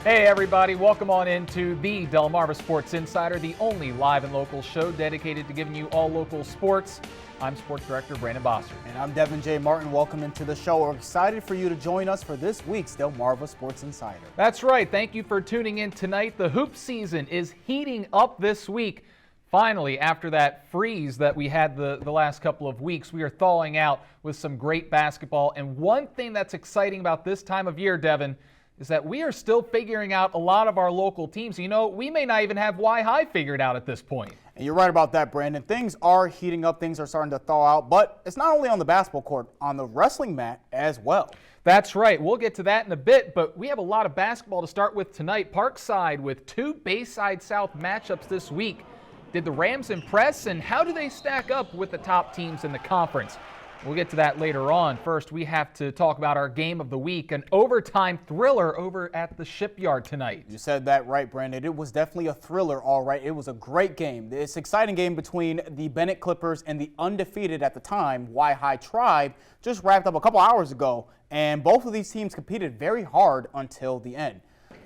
Hey everybody, welcome on into the Delmarva Sports Insider, the only live and local show dedicated to giving you all local sports. I'm Sports Director Brandon Bosser. And I'm Devin J. Martin. Welcome into the show. We're excited for you to join us for this week's Delmarva Sports Insider. That's right. Thank you for tuning in tonight. The hoop season is heating up this week. Finally, after that freeze that we had the last couple of weeks, we are thawing out with some great basketball. And one thing that's exciting about this time of year, Devin, is that we are still figuring out a lot of our local teams. You know, we may not even have Y High figured out at this point. And you're right about that, Brandon. Things are heating up. Things are starting to thaw out. But it's not only on the basketball court, on the wrestling mat as well. That's right. We'll get to that in a bit, but we have a lot of basketball to start with tonight. Parkside with two Bayside South matchups this week. Did the Rams impress, and how do they stack up with the top teams in the conference? We'll get to that later on. First, we have to talk about our game of the week, an overtime thriller over at the Shipyard tonight. You said that right, Brandon. It was definitely a thriller, all right. It was a great game. This exciting game between the Bennett Clippers and the undefeated at the time, Y High Tribe, just wrapped up a couple hours ago, and both of these teams competed very hard until the end.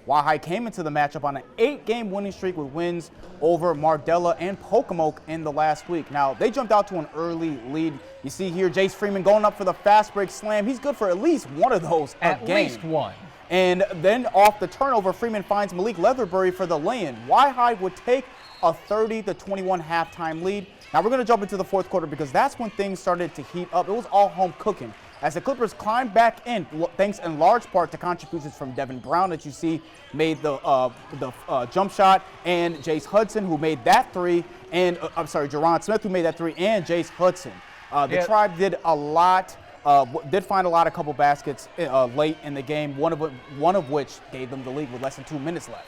Y High came into the matchup on an 8-game winning streak with wins over Mardella and Pocomoke in the last week. Now, they jumped out to an early lead. You see here Jace Freeman going up for the fast break slam. He's good for at least one of those a game. At least one. And then off the turnover, Freeman finds Malik Leatherbury for the lay-in. Y High would take a 30-21 halftime lead. Now, we're going to jump into the fourth quarter because that's when things started to heat up. It was all home cooking. As the Clippers climbed back in, thanks in large part to contributions from Devin Brown that you see made the jump shot, and Jace Hudson who made that three, and Jerron Smith who made that three, and Jace Hudson. The Tribe did a lot, did find a couple baskets late in the game, one of which gave them the lead with less than 2 minutes left.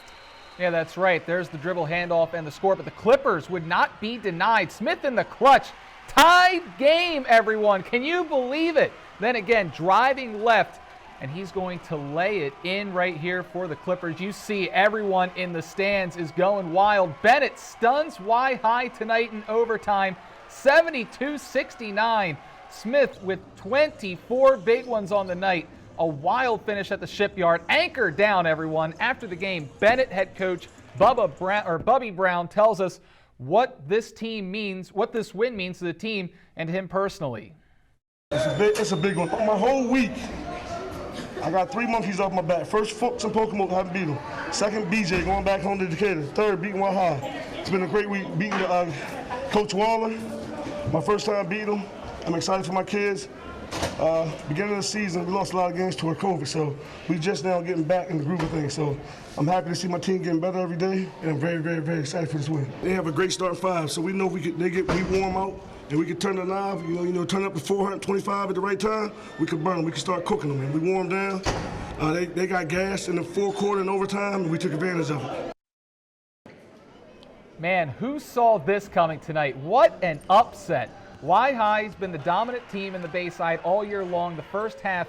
Yeah, that's right. There's the dribble handoff and the score, but the Clippers would not be denied. Smith in the clutch. Tied game, everyone. Can you believe it? Then again, driving left, and he's going to lay it in right here for the Clippers. You see everyone in the stands is going wild. Bennett stuns Y High tonight in overtime, 72-69. Smith with 24 big ones on the night. A wild finish at the Shipyard. Anchor down, everyone. After the game, Bennett head coach Bubby Brown tells us what this team means, what this win means to the team and to him personally. It's a big one. My whole week, I got 3 monkeys off my back. First, Fuchs and Pocomoke, haven't beat them. Second, BJ, going back home to Decatur. Third, beating Y High. It's been a great week beating Coach Waller. My first time beating him. I'm excited for my kids. Beginning of the season, we lost a lot of games toward COVID, so we just now getting back in the groove of things. So I'm happy to see my team getting better every day, and I'm very, very, very excited for this win. They have a great starting five, so we know we warm out, and we can turn the knob, turn up to 425 at the right time. We can burn them. We can start cooking them, and we warm down. They got gas in the fourth quarter and overtime, and we took advantage of it. Man, who saw this coming tonight? What an upset. Y High's been the dominant team in the Bayside all year long. The first half,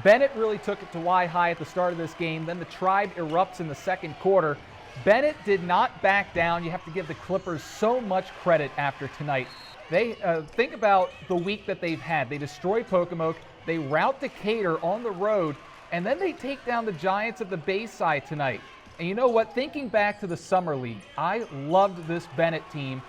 Bennett really took it to Y High at the start of this game. Then the Tribe erupts in the second quarter. Bennett did not back down. You have to give the Clippers so much credit after tonight. They think about the week that they've had. They destroy Pocomoke, they rout Decatur on the road, and then they take down the Giants of the Bayside tonight. And you know what? Thinking back to the Summer League, I loved this Bennett team.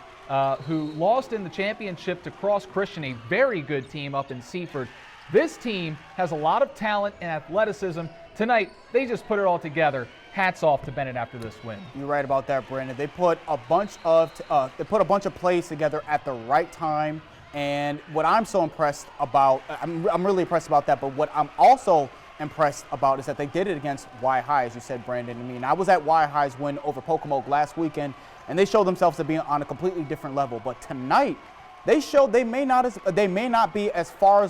Who lost in the championship to Cross Christian, a very good team up in Seaford. This team has a lot of talent and athleticism. Tonight, they just put it all together. Hats off to Bennett after this win. You're right about that, Brandon. They put a bunch of plays together at the right time. And what I'm so impressed about, I'm really impressed about that. But what I'm also impressed about is that they did it against Y High, as you said, Brandon. I mean, I was at Y High's win over Pocomoke last weekend, and they showed themselves to be on a completely different level. But tonight, they showed they may not be as far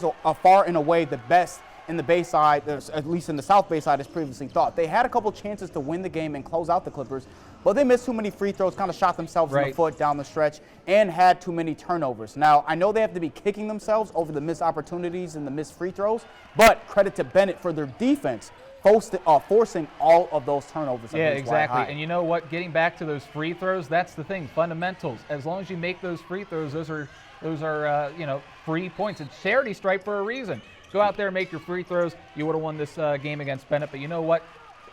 and away the best in the Bayside, at least in the South Bayside, as previously thought. They had a couple chances to win the game and close out the Clippers, but they missed too many free throws, kind of shot themselves in the foot down the stretch, and had too many turnovers. Now, I know they have to be kicking themselves over the missed opportunities and the missed free throws, but credit to Bennett for their defense, forcing all of those turnovers. Yeah, exactly. And you know what? Getting back to those free throws, that's the thing. Fundamentals. As long as you make those free throws, those are free points. It's charity stripe for a reason. Go out there and make your free throws. You would have won this game against Bennett. But you know what?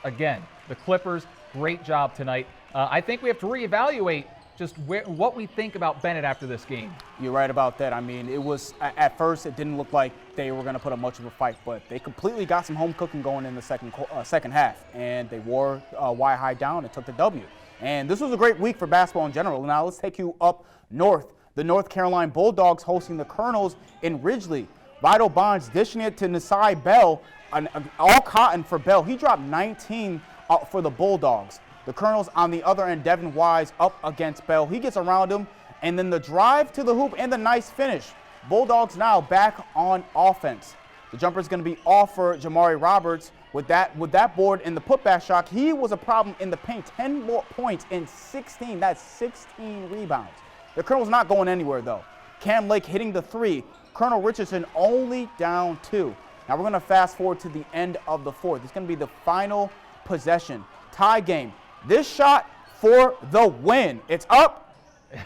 again. The Clippers, great job tonight. I think we have to reevaluate just what we think about Bennett after this game. You're right about that. I mean, it was, at first, it didn't look like they were going to put up much of a fight, but they completely got some home cooking going in the second half, and they wore Y-High down and took the W. And this was a great week for basketball in general. Now let's take you up north. The North Carolina Bulldogs hosting the Colonels in Ridgely. Vital Bonds dishing it to Nasai Bell, all cotton for Bell. He dropped 19 for the Bulldogs. The Colonels on the other end, Devin Wise up against Bell. He gets around him, and then the drive to the hoop and the nice finish. Bulldogs now back on offense. The jumper is going to be off for Jamari Roberts. With that board in the putback shot, he was a problem in the paint. 10 more points in 16. That's 16 rebounds. The Colonel's not going anywhere, though. Cam Lake hitting the three. Colonel Richardson only down 2. Now we're going to fast forward to the end of the fourth. It's going to be the final possession. Tie game. This shot for the win. It's up,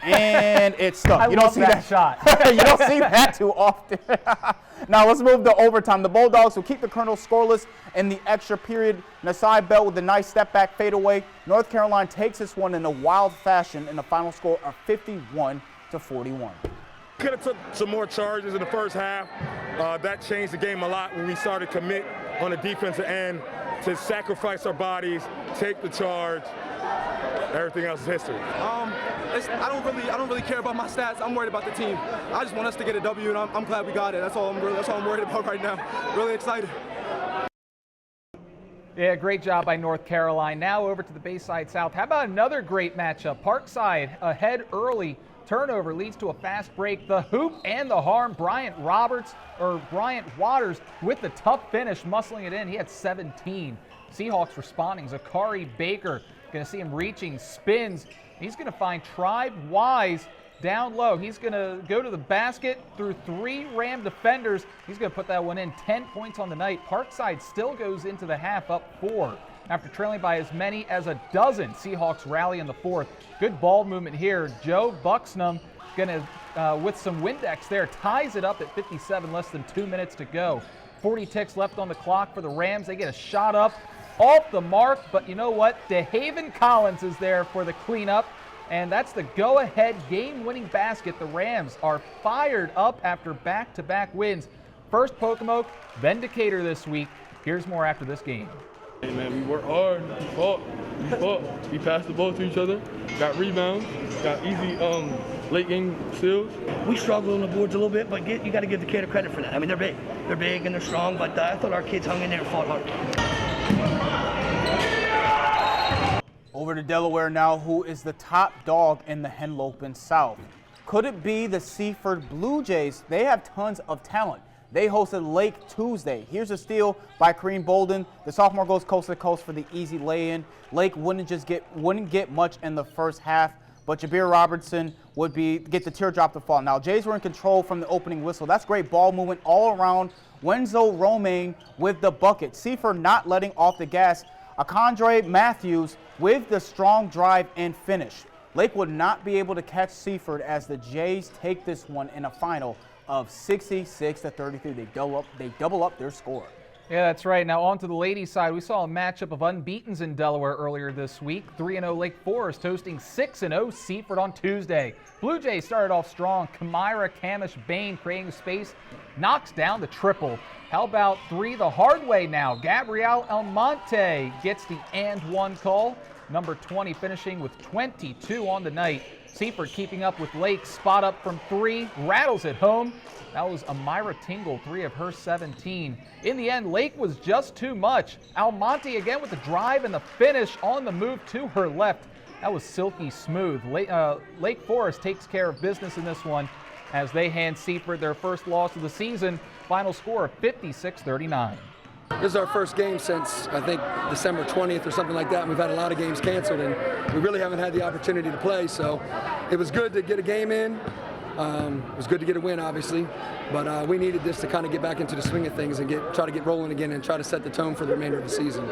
and it's stuck. You don't see that shot. You don't see that too often. Now let's move to overtime. The Bulldogs will keep the Colonels scoreless in the extra period. Nasai Bell with a nice step back fadeaway. North Carolina takes this one in a wild fashion in the final score of 51-41. Could have took some more charges in the first half. That changed the game a lot when we started to commit on the defensive end to sacrifice our bodies, take the charge. Everything else is history. I don't really care about my stats. I'm worried about the team. I just want us to get a W, and I'm glad we got it. That's all I'm worried about right now. Really excited. Yeah, great job by North Carolina. Now over to the Bayside South. How about another great matchup? Parkside ahead early. Turnover leads to a fast break. The hoop and the harm. Bryant Waters with the tough finish, muscling it in. He had 17. Seahawks responding. Zachary Baker, going to see him reaching, spins. He's going to find Tribe Wise down low. He's going to go to the basket through 3 Ram defenders. He's going to put that one in. 10 points on the night. Parkside still goes into the half up 4. After trailing by as many as a dozen, Seahawks rally in the fourth. Good ball movement here. Joe Buxnam going to, with some Windex there, ties it up at 57, less than 2 minutes to go. 40 ticks left on the clock for the Rams. They get a shot up off the mark, but you know what? DeHaven Collins is there for the cleanup, and that's the go-ahead game-winning basket. The Rams are fired up after back-to-back wins. First Pocomoke, then Decatur this week. Here's more after this game. Hey man, we worked hard, we fought, we passed the ball to each other, got rebounds, got easy late game steals. We struggled on the boards a little bit, but you got to give Decatur credit for that. I mean, they're big and they're strong, but I thought our kids hung in there and fought hard. Over to Delaware now, who is the top dog in the Henlopen South. Could it be the Seaford Blue Jays? They have tons of talent. They hosted Lake Tuesday. Here's a steal by Kareem Bolden. The sophomore goes coast to coast for the easy lay-in. Lake wouldn't get much in the first half, but Jabir Robertson would get the teardrop to fall. Now, Jays were in control from the opening whistle. That's great ball movement all around. Wenzel Romaine with the bucket. Seaford not letting off the gas. Akandre Matthews with the strong drive and finish. Lake would not be able to catch Seaford as the Jays take this one in a final of 66-33. They double up their score. Yeah, that's right. Now on to the ladies' side. We saw a matchup of unbeatens in Delaware earlier this week. 3-0 Lake Forest hosting 6-0 Seaford on Tuesday. Blue Jays started off strong. Kamira Camish Bain creating space, knocks down the triple. How about 3 the hard way now? Gabrielle Almonte gets the and 1 call. Number 20 finishing with 22 on the night. Seaford keeping up with Lake, spot up from 3, rattles it home. That was Amira Tingle, 3 of her 17. In the end, Lake was just too much. Almonte again with the drive and the finish on the move to her left. That was silky smooth. Lake Forest takes care of business in this one as they hand Seaford their first loss of the season. Final score of 56-39. This is our first game since, I think, December 20th or something like that. And we've had a lot of games canceled, and we really haven't had the opportunity to play. So it was good to get a game in. It was good to get a win, obviously. But we needed this to kind of get back into the swing of things and try to get rolling again and try to set the tone for the remainder of the season.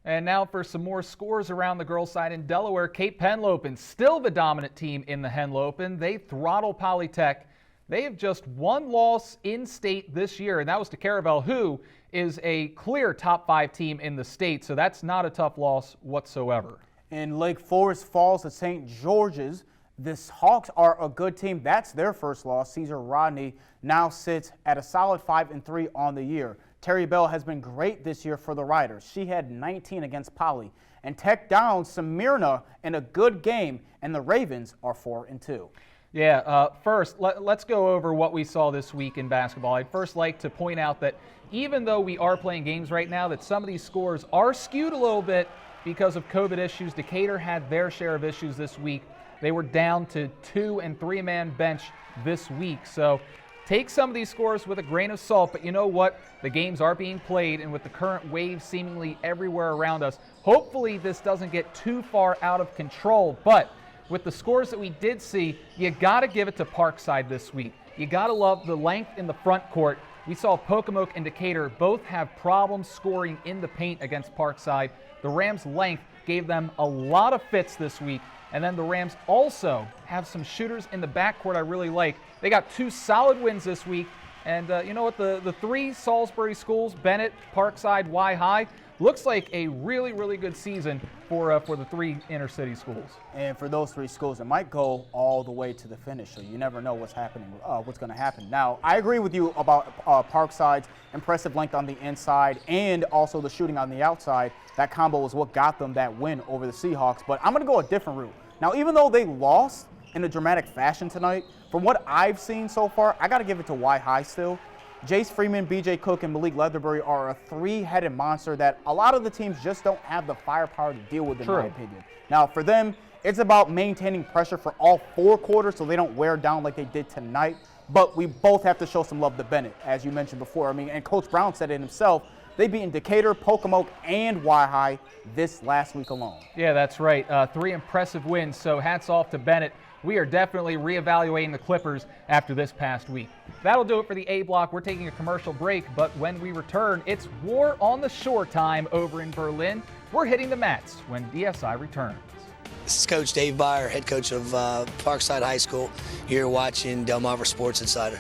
And now for some more scores around the girls' side in Delaware. Cape Henlopen, still the dominant team in the Henlopen. They throttle Polytech They have just one loss in state this year, and that was to Caravel, who is a clear top 5 team in the state. So that's not a tough loss whatsoever. In Lake Forest Falls at St. George's, the Hawks are a good team. That's their first loss. Caesar Rodney now sits at a solid 5-3 on the year. Terry Bell has been great this year for the Riders. She had 19 against Poly. And Tech down Smyrna in a good game, and the Ravens are 4-2. Yeah, first, let's go over what we saw this week in basketball. I'd first like to point out that even though we are playing games right now, that some of these scores are skewed a little bit because of COVID issues. Decatur had their share of issues this week. They were down to 2- and 3-man bench this week. So take some of these scores with a grain of salt, but you know what? The games are being played, and with the current wave seemingly everywhere around us, hopefully this doesn't get too far out of control. But with the scores that we did see, you got to give it to Parkside this week. You got to love the length in the front court. We saw Pocomoke and Decatur both have problems scoring in the paint against Parkside. The Rams' length gave them a lot of fits this week. And then the Rams also have some shooters in the backcourt I really like. They got 2 solid wins this week. And you know what? The 3 Salisbury schools, Bennett, Parkside, Y High, looks like a really, really good season for the 3 inner city schools. And for those 3 schools, it might go all the way to the finish. So you never know what's happening, what's going to happen. Now, I agree with you about Parkside's impressive length on the inside and also the shooting on the outside. That combo is what got them that win over the Seahawks. But I'm going to go a different route. Now, even though they lost in a dramatic fashion tonight, from what I've seen so far, I got to give it to Y High still. Jace Freeman, BJ Cook, and Malik Leatherbury are a 3-headed monster that a lot of the teams just don't have the firepower to deal with, in my opinion. Now, for them, it's about maintaining pressure for all 4 quarters so they don't wear down like they did tonight. But we both have to show some love to Bennett, as you mentioned before. I mean, and Coach Brown said it himself. They beat Decatur, Pocomoke, and Y High this last week alone. Yeah, that's right. 3 impressive wins, so hats off to Bennett. We are definitely reevaluating the Clippers after this past week. That'll do it for the A block. We're taking a commercial break, but when we return, it's War on the Shore time over in Berlin. We're hitting the mats when DSI returns. This is Coach Dave Byer, head coach of Parkside High School. You're watching Delmarva Sports Insider.